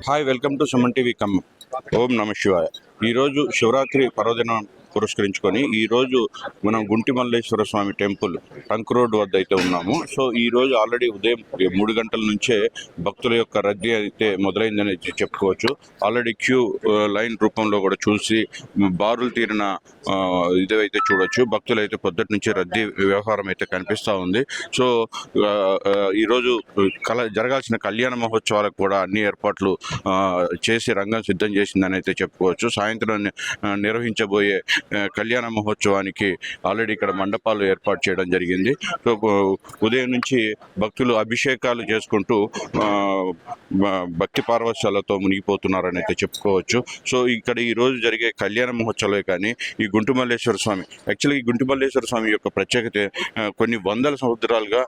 Hi, welcome to Suman TV Khammam. ఓం నమ శివాయ. ఈరోజు శివరాత్రి పర్వదినం పురస్కరించుకొని ఈరోజు మనం Gunti Malleshwara Swamy temple tank road వద్ద అయితే ఉన్నాము. సో ఈరోజు ఆల్రెడీ ఉదయం 3 గంటల నుంచే భక్తుల యొక్క రద్దీ అయితే మొదలైందని చెప్పుకోవచ్చు. ఆల్రెడీ క్యూ లైన్ రూపంలో కూడా చూసి బారులు తీరిన ఇదైతే చూడొచ్చు. భక్తులు అయితే పొద్దుటి నుంచి రద్దీ వ్యవహారం అయితే కనిపిస్తూ ఉంది. సో ఈరోజు జరగాల్సిన కళ్యాణ మహోత్సవాలకు కూడా అన్ని ఏర్పాట్లు చేసి రంగం సిద్ధం చేసిందని అయితే చెప్పుకోవచ్చు. సాయంత్రం నిర్వహించబోయే కళ్యాణ మహోత్సవానికి ఆల్రెడీ ఇక్కడ మండపాలు ఏర్పాటు చేయడం జరిగింది. సో ఉదయం నుంచి భక్తులు అభిషేకాలు చేసుకుంటూ భక్తి పార్వశాలతో మునిగిపోతున్నారని అయితే చెప్పుకోవచ్చు. సో ఇక్కడ ఈరోజు జరిగే కళ్యాణ మహోత్సవాలే కానీ ఈ గుంటి మల్లేశ్వర స్వామి, యాక్చువల్గా ఈ గుంటి మల్లేశ్వర స్వామి యొక్క ప్రత్యేకత కొన్ని వందల సంవత్సరాలుగా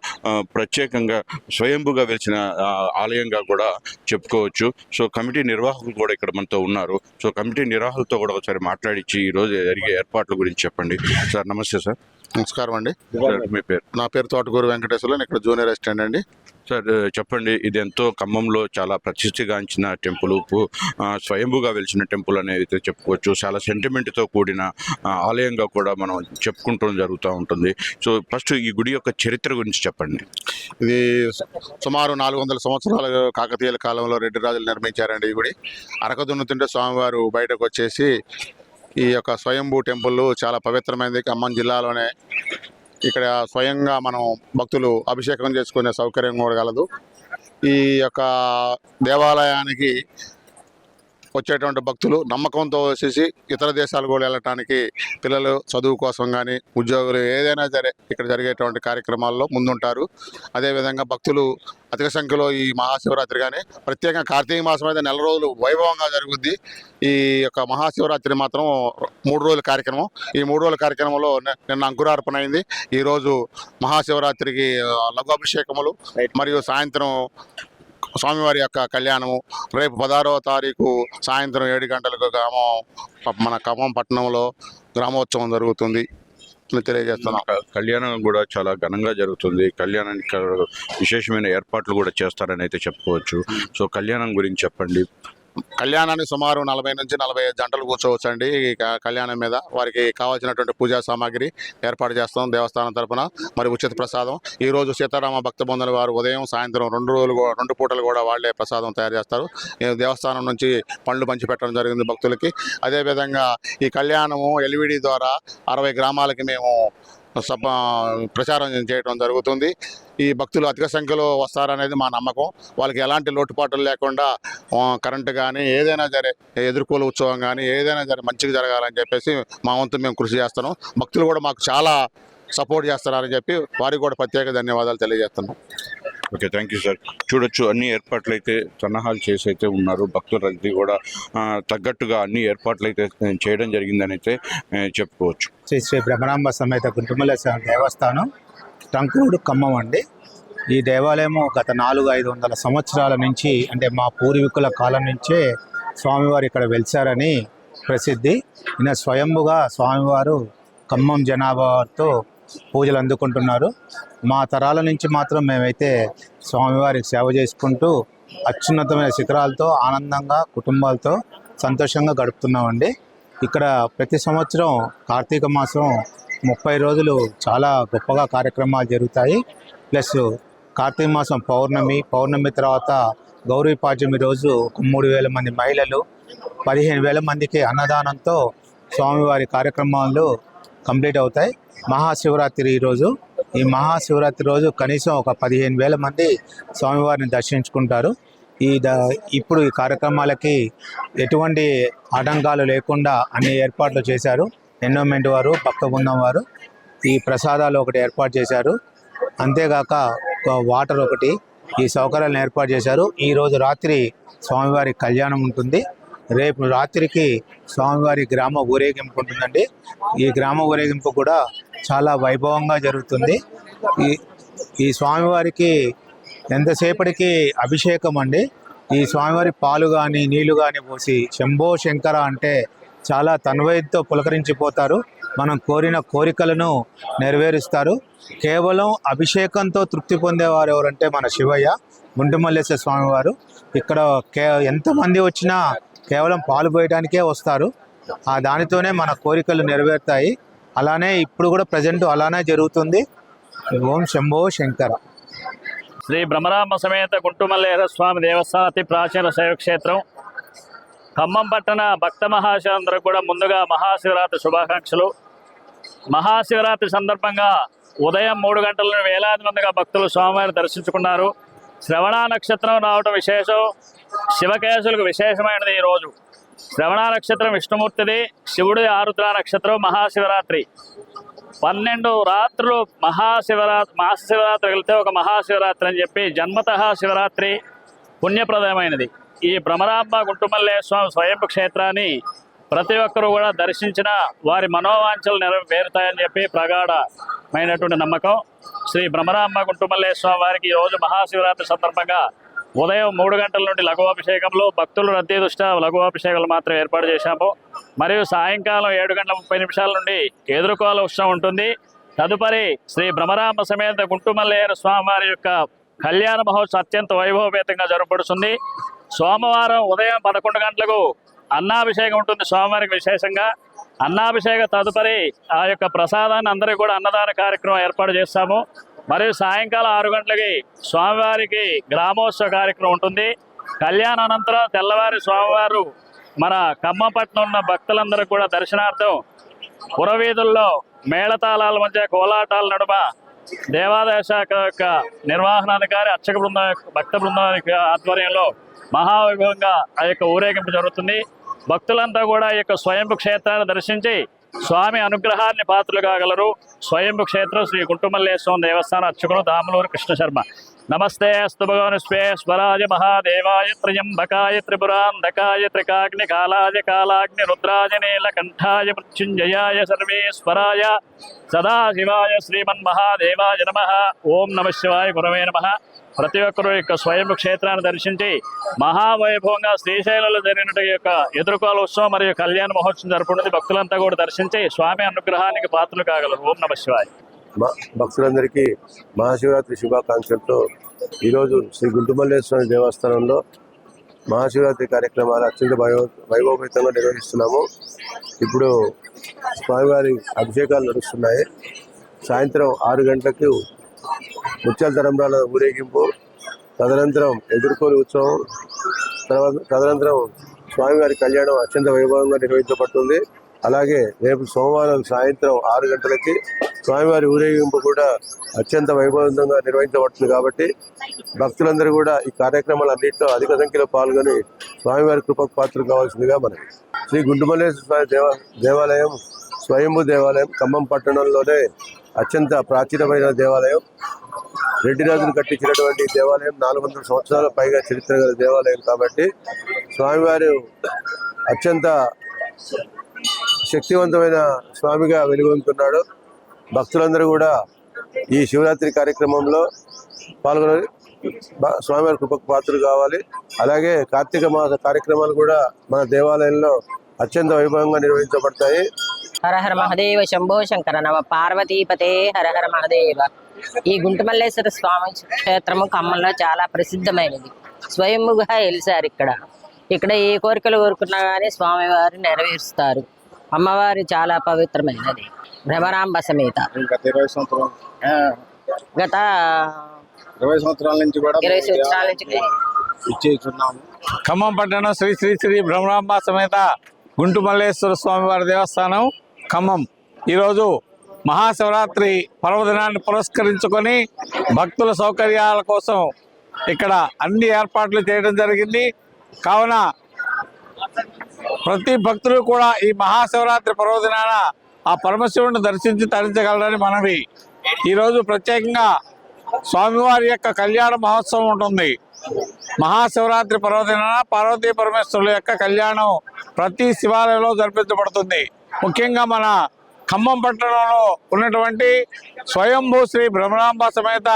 ప్రత్యేకంగా స్వయంభుగా వెలిసిన ఆలయంగా కూడా చెప్పుకోవచ్చు. సో కమిటీ నిర్వాహకులు కూడా ఇక్కడ మనతో ఉన్నారు. సో కమిటీ నిర్వాహకులతో కూడా ఒకసారి మాట్లాడించి ఈరోజు జరిగే ఏర్పాట్ల గురించి చెప్పండి. సార్ నమస్తే. సార్ నమస్కారం అండి. మీ పేరు? నా పేరు తోటకూరు వెంకటేశ్వరరావు. నేను ఇక్కడ జూనియర్ అసిస్టెంట్ అండి. సార్ చెప్పండి, ఇది ఎంతో ఖమ్మంలో చాలా ప్రతిష్ఠగాంచిన టెంపుల్, స్వయంభుగా వెలిసిన టెంపుల్ అనేది చెప్పుకోవచ్చు. చాలా సెంటిమెంట్తో కూడిన ఆలయంగా కూడా మనం చెప్పుకుంటూ జరుగుతూ ఉంటుంది. సో ఫస్ట్ ఈ గుడి యొక్క చరిత్ర గురించి చెప్పండి. ఇది సుమారు 400 సంవత్సరాల కాకతీయుల కాలంలో రెడ్డి రాజులు నిర్మించారండి. ఈ గుడి అరక దున్నుతుంటే స్వామివారు బయటకు వచ్చేసి ఈ యొక్క స్వయంభూ టెంపుల్ చాలా పవిత్రమైనది. ఖమ్మం జిల్లాలోనే ఇక్కడ స్వయంగా మనం భక్తులు అభిషేకం చేసుకునే సౌకర్యం కూడా కలదు. ఈ యొక్క దేవాలయానికి వచ్చేటువంటి భక్తులు నమ్మకంతో వచ్చేసి ఇతర దేశాలు కూడా వెళ్ళటానికి, పిల్లలు చదువు కోసం కానీ ఉద్యోగులు ఏదైనా సరే ఇక్కడ జరిగేటువంటి కార్యక్రమాల్లో ముందుంటారు. అదేవిధంగా భక్తులు అధిక సంఖ్యలో ఈ మహాశివరాత్రి కానీ ప్రత్యేకంగా కార్తీక మాసం అయితే 4 రోజులు వైభవంగా జరుగుద్ది. ఈ యొక్క మహాశివరాత్రి మాత్రం 3 రోజుల కార్యక్రమం. ఈ 3 రోజుల కార్యక్రమంలో నిన్న అంకురార్పణ అయింది. ఈరోజు మహాశివరాత్రికి లఘు అభిషేకములు మరియు సాయంత్రం స్వామివారి యొక్క కళ్యాణము. రేపు 16వ తారీఖు సాయంత్రం 7 గంటలకు మన ఖమ్మం పట్టణంలో గ్రామోత్సవం జరుగుతుంది తెలియజేస్తున్నాం. కళ్యాణం కూడా చాలా ఘనంగా జరుగుతుంది. కళ్యాణానికి విశేషమైన ఏర్పాట్లు కూడా చేస్తారని అయితే చెప్పుకోవచ్చు. సో కళ్యాణం గురించి చెప్పండి. కళ్యాణాన్ని సుమారు 40 నుంచి 45 గంటలు కూర్చోవచ్చు అండి. ఈ కళ్యాణం మీద వారికి కావాల్సినటువంటి పూజా సామాగ్రి ఏర్పాటు చేస్తాం దేవస్థానం తరఫున. మరి ఉచిత ప్రసాదం ఈరోజు సీతారామ భక్త బంధువుల వారు ఉదయం సాయంత్రం 2 పూటలు కూడా వాళ్ళే ప్రసాదం తయారు చేస్తారు. దేవస్థానం నుంచి పండ్లు పంచిపెట్టడం జరిగింది భక్తులకి. అదేవిధంగా ఈ కళ్యాణము ఎల్ఈడి ద్వారా 60 గ్రామాలకి మేము ప్రచారం చేయడం జరుగుతుంది. ఈ భక్తులు అధిక సంఖ్యలో వస్తారనేది మా నమ్మకం. వాళ్ళకి ఎలాంటి లోటుపాట్లు లేకుండా కరెంటు కానీ ఏదైనా సరే, ఎదుర్కోలు ఉత్సవం కానీ ఏదైనా సరే మంచిగా జరగాలని చెప్పేసి మా వంతు మేము కృషి చేస్తున్నాం. భక్తులు కూడా మాకు చాలా సపోర్ట్ చేస్తున్నారని చెప్పి వారికి కూడా ప్రత్యేక ధన్యవాదాలు తెలియజేస్తున్నాం. Okay, thank you sir. చూడొచ్చు, అన్ని ఏర్పాట్లు అయితే సన్నాహాలు చేసి అయితే ఉన్నారు. భక్తుల రద్దీ కూడా తగ్గట్టుగా అన్ని ఏర్పాట్లు అయితే చేయడం జరిగిందని అయితే చెప్పుకోవచ్చు. శ్రీ బ్రహ్మరాంబ సమేత గుంటి మల్లేశ్వర దేవస్థానం టంక్ రోడ్ ఖమ్మం అండి. ఈ దేవాలయము గత 400-500 సంవత్సరాల నుంచి, అంటే మా పూర్వీకుల కాలం నుంచే స్వామివారు ఇక్కడ వెలిసారని ప్రసిద్ధి. ఈయన స్వయంభుగా స్వామివారు ఖమ్మం జనాభాతో పూజలు అందుకుంటున్నారు. మా తరాల నుంచి మాత్రం మేమైతే స్వామివారికి సేవ చేసుకుంటూ అత్యున్నతమైన శిఖరాలతో ఆనందంగా కుటుంబాలతో సంతోషంగా గడుపుతున్నామండి. ఇక్కడ ప్రతి సంవత్సరం కార్తీక మాసం 30 రోజులు చాలా గొప్పగా కార్యక్రమాలు జరుగుతాయి. ప్లస్ కార్తీక మాసం పౌర్ణమి తర్వాత గౌరీ పాడ్యమి రోజు 3,000 మంది మహిళలు, 15,000 మందికి అన్నదానంతో స్వామివారి కార్యక్రమాలు కంప్లీట్ అవుతాయి. మహాశివరాత్రి ఈరోజు, ఈ మహాశివరాత్రి రోజు కనీసం ఒక 15,000 మంది స్వామివారిని దర్శించుకుంటారు. ఇప్పుడు ఈ కార్యక్రమాలకి ఎటువంటి ఆటంకాలు లేకుండా అన్ని ఏర్పాట్లు చేశారు. ఎండోమెంట్ వారు, భక్త బృందం వారు ఈ ప్రసాదాలు ఒకటి ఏర్పాటు చేశారు. అంతేగాక వాటర్ ఒకటి, ఈ సౌకర్యాలను ఏర్పాటు చేశారు. ఈరోజు రాత్రి స్వామివారి కళ్యాణం ఉంటుంది. రేపు రాత్రికి స్వామివారి గ్రామ ఊరేగింపు ఉంటుందండి. ఈ గ్రామ ఊరేగింపు కూడా చాలా వైభవంగా జరుగుతుంది. ఈ స్వామివారికి ఎంతసేపటికి అభిషేకం అండి. ఈ స్వామివారి పాలు కానీ నీళ్లు కానీ పోసి శంభో శంకర అంటే చాలా తన్వయంతో పులకరించిపోతారు. మనం కోరిన కోరికలను నెరవేరుస్తారు. కేవలం అభిషేకంతో తృప్తి పొందేవారు ఎవరంటే మన శివయ్య. గుంటుమల్లేశ్వర స్వామి వారు. ఇక్కడ ఎంతమంది వచ్చినా కేవలం పాలు పోయడానికే వస్తారు. ఆ దానితోనే మన కోరికలు నెరవేరుతాయి. అలానే ఇప్పుడు కూడా ప్రజెంట్ అలానే జరుగుతుంది. ఓం శంభో శంకర. శ్రీ బ్రహ్మరాంబ సమేత గుంటుమల్లేశ్వర స్వామి దేవస్థానం అతి ప్రాచీన శైవక్షేత్రం. ఖమ్మం పట్టణ భక్త మహాశయులందరూ కూడా ముందుగా మహాశివరాత్రి శుభాకాంక్షలు. మహాశివరాత్రి సందర్భంగా ఉదయం 3 గంటల నుండి వేలాది మందిగా భక్తులు స్వామివారిని దర్శించుకున్నారు. శ్రవణ నక్షత్రం రావటం విశేషం. శివకేశులకు విశేషమైనది ఈరోజు. శ్రవణ నక్షత్రం విష్ణుమూర్తిది, శివుడి ఆరుద్ర నక్షత్రం. మహాశివరాత్రి 12 రాత్రులు మహాశివరాత్రి వెళ్తే ఒక మహాశివరాత్రి అని చెప్పి జన్మతః శివరాత్రి పుణ్యప్రదమైనది. ఈ భ్రమరాంబ గుంటుమల్లేశ్వర స్వామి స్వయంభు క్షేత్రాన్ని ప్రతి ఒక్కరూ కూడా దర్శించిన వారి మనోవాంఛలు నెరవేరుతాయని చెప్పి ప్రగాఢమైనటువంటి నమ్మకం. శ్రీ భ్రమరాంబ గుంటుమల్లేశ్వర స్వామి వారికి ఈరోజు మహాశివరాత్రి సందర్భంగా ఉదయం 3 గంటల నుండి లఘువాభిషేకంలో భక్తులు రద్దీ దృష్ట్యా లఘువాభిషేకాలు మాత్రం ఏర్పాటు చేశాము. మరియు సాయంకాలం 7:30 నుండి ఎదుర్కోల ఉత్సవం ఉంటుంది. తదుపరి శ్రీ భ్రమరాంబ సమేత గుంటుమల్లేశ్వర స్వామి వారి యొక్క కళ్యాణ మహోత్సవం అత్యంత వైభవపేతంగా జరపబడుతుంది. సోమవారం ఉదయం 11 గంటలకు అన్నాభిషేకం ఉంటుంది స్వామివారికి విశేషంగా. అన్నాభిషేక తదుపరి ఆ యొక్క ప్రసాదాన్ని అందరికీ కూడా అన్నదాన కార్యక్రమం ఏర్పాటు చేస్తాము. మరియు సాయంకాలం 6 గంటలకి స్వామివారికి గ్రామోత్సవ కార్యక్రమం ఉంటుంది. కళ్యాణం అనంతరం తెల్లవారి స్వామివారు మన ఖమ్మంపట్నం ఉన్న భక్తులందరూ కూడా దర్శనార్థం పురవీధుల్లో మేళతాళాల మధ్య కోలాటాల నడుమ దేవాదాయ శాఖ యొక్క నిర్వహణాధికారి అర్చక బృందం భక్త బృందం ఆధ్వర్యంలో మహావైభవంగా ఆ యొక్క ఊరేగింపు జరుగుతుంది. భక్తులంతా కూడా ఈ యొక్క స్వయంభు క్షేత్రాన్ని దర్శించి స్వామి అనుగ్రహాన్ని పాత్రలు కాగలరు. స్వయంభు క్షేత్రం శ్రీ గుంటుమల్లేశ్వర దేవస్థానం అర్చకుడు దామలూరు కృష్ణ శర్మ. నమస్తే అస్తు భగవాన్ స్వేశ్వరాయ మహాదేవాయ త్రయంబకాయ త్రిపురాంధకాయ త్రికాగ్ని కాలాయ కాలాగ్ని రుద్రాయ నీలకంఠాయ మృత్యుంజయాయ సర్వేశ్వరాయ సదాశివాయ శ్రీమన్మహాదేవాయ నమః. ఓం నమః శివాయ గురవే నమః. ప్రతి ఒక్కరూ యొక్క స్వయంభు క్షేత్రాన్ని దర్శించి మహావైభవంగా శ్రీశైలంలో జరిగినట్టు యొక్క ఎదుర్కోల ఉత్సవం మరియు కళ్యాణ మహోత్సవం జరుపుకున్నది. భక్తులంతా కూడా దర్శించి స్వామి అనుగ్రహానికి పాత్రలు కాగలరు. ఓం నమః శివాయ. భక్తులందరికీ మహాశివరాత్రి శుభాకాంక్షలతో ఈరోజు శ్రీ గుంటుమల్లేశ్వర దేవస్థానంలో మహాశివరాత్రి కార్యక్రమాలు అత్యంత వైభవపేతంగా నిర్వహిస్తున్నాము. ఇప్పుడు స్వామివారి అభిషేకాలు నడుస్తున్నాయి. సాయంత్రం 6 గంటలకు ముత్యాల తరంబ్రాల ఊరేగింపు, తదనంతరం ఎదుర్కోలు ఉత్సవం, తదనంతరం స్వామివారి కళ్యాణం అత్యంత వైభవంగా నిర్వహించబడుతుంది. అలాగే రేపు సోమవారం సాయంత్రం 6 గంటలకి స్వామివారి ఊరేగింపు కూడా అత్యంత వైభవంతంగా నిర్వహించబడుతుంది. కాబట్టి భక్తులందరూ కూడా ఈ కార్యక్రమాలన్నింటిలో అధిక సంఖ్యలో పాల్గొని స్వామివారి కృపకు పాత్రలు కావాల్సిందిగా మనకి. శ్రీ గుంటుమల్లేశ్వర స్వామి దేవాలయం స్వయంభూ దేవాలయం ఖమ్మం పట్టణంలోనే అత్యంత ప్రాచీనమైన దేవాలయం. రెడ్డి రాజులు కట్టించినటువంటి దేవాలయం 400 సంవత్సరాల పైగా చరిత్ర గల దేవాలయం. కాబట్టి స్వామివారు అత్యంత శక్తివంతమైన స్వామిగా వెలుగొందుతున్నాడు. భక్తులందరూ కూడా ఈ శివరాత్రి కార్యక్రమంలో పాల్గొని స్వామివారి కృపకు పాత్రలు కావాలి. అలాగే కార్తీక మాస కార్యక్రమాలు కూడా మన దేవాలయంలో అత్యంత వైభవంగా నిర్వహించబడతాయి. హర హర మహదేవ శంభో శంకర నవ పార్వతీపతే హర హర మహదేవ. ఈ గుంటుమల్లేశ్వర స్వామి క్షేత్రము ఖమ్మంలో చాలా ప్రసిద్ధమైనది. స్వయంభుగా వెలిసారు. ఇక్కడ ఏ కోరికలు కోరుకున్నా కానీ స్వామివారు నెరవేరుస్తారు. అమ్మవారు చాలా పవిత్రమైనది. భ్రమరాంబ సమేత గత 20 సంవత్సరాల నుంచి కూడా 20 సంవత్సరాల నుంచి ఇచ్చేస్తున్నాము. ఖమ్మం పట్టణం శ్రీ శ్రీ శ్రీ భ్రమరాంబ సమేత గుంటుమల్లేశ్వర స్వామి వారి దేవస్థానం ఖమ్మం ఈరోజు మహాశివరాత్రి పర్వదినాన్ని పురస్కరించుకొని భక్తుల సౌకర్యాల కోసం ఇక్కడ అన్ని ఏర్పాట్లు చేయడం జరిగింది. కావున ప్రతి భక్తులు కూడా ఈ మహాశివరాత్రి పర్వదినాన ఆ పరమశివుడిని దర్శించి తరించగలరని మనవి. ఈరోజు ప్రత్యేకంగా స్వామివారి యొక్క కళ్యాణ మహోత్సవం ఉంటుంది. మహాశివరాత్రి పర్వదినాన పార్వతీ పరమేశ్వరుల యొక్క కళ్యాణం ప్రతి శివాలయంలో జరిపించబడుతుంది. ముఖ్యంగా మన ఖమ్మం పట్టణంలో ఉన్నటువంటి స్వయంభూ శ్రీ భ్రమరాంబ సమేత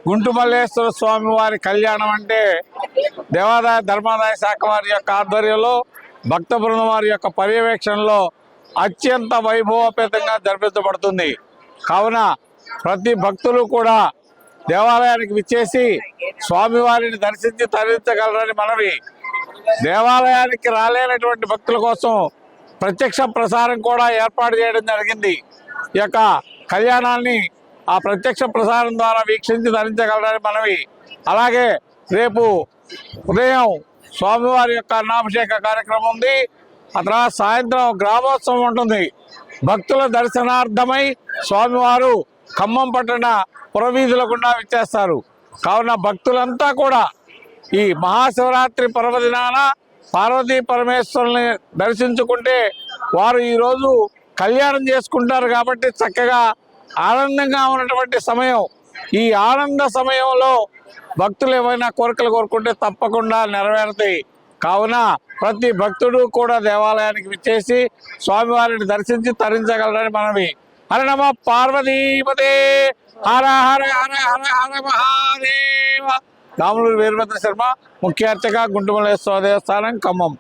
గుంటుమల్లేశ్వర స్వామి వారి కళ్యాణం అంటే దేవాదాయ ధర్మాదాయ శాఖ వారి యొక్క ఆధ్వర్యంలో భక్త బృందం వారి యొక్క పర్యవేక్షణలో అత్యంత వైభవపేతంగా జరిపించబడుతుంది. కావున ప్రతి భక్తులు కూడా దేవాలయానికి విచ్చేసి స్వామివారిని దర్శించి తరించగలరని మనవి. దేవాలయానికి రాలేనటువంటి భక్తుల కోసం ప్రత్యక్ష ప్రసారం కూడా ఏర్పాటు చేయడం జరిగింది. ఈ యొక్క కళ్యాణాన్ని ఆ ప్రత్యక్ష ప్రసారం ద్వారా వీక్షించి ధరించగలరని మనవి. అలాగే రేపు ఉదయం స్వామివారి యొక్క అన్నాభిషేక కార్యక్రమం ఉంది. ఆ తర్వాత సాయంత్రం గ్రామోత్సవం ఉంటుంది. భక్తుల దర్శనార్థమై స్వామివారు ఖమ్మం పట్టణ పురవీధుల గుండా విచ్చేస్తారు. కావున భక్తులంతా కూడా ఈ మహాశివరాత్రి పర్వదినాన పార్వతీ పరమేశ్వరుని దర్శించుకుంటే వారు ఈరోజు కళ్యాణం చేసుకుంటారు కాబట్టి చక్కగా ఆనందంగా ఉన్నటువంటి సమయం. ఈ ఆనంద సమయంలో భక్తులు ఏమైనా కోరికలు కోరుకుంటే తప్పకుండా నెరవేరుతాయి. కావున ప్రతి భక్తుడు కూడా దేవాలయానికి విచ్చేసి స్వామివారిని దర్శించి తరించగలరని మనవి. హర నమ పార్వతీపతే హర హర హర హర హర మహాదేవ. రాములూరి వీరభద్ర శర్మ, ముఖ్య అర్చక, గుంటుమల్లేశ్వర దేవస్థానం, ఖమ్మం.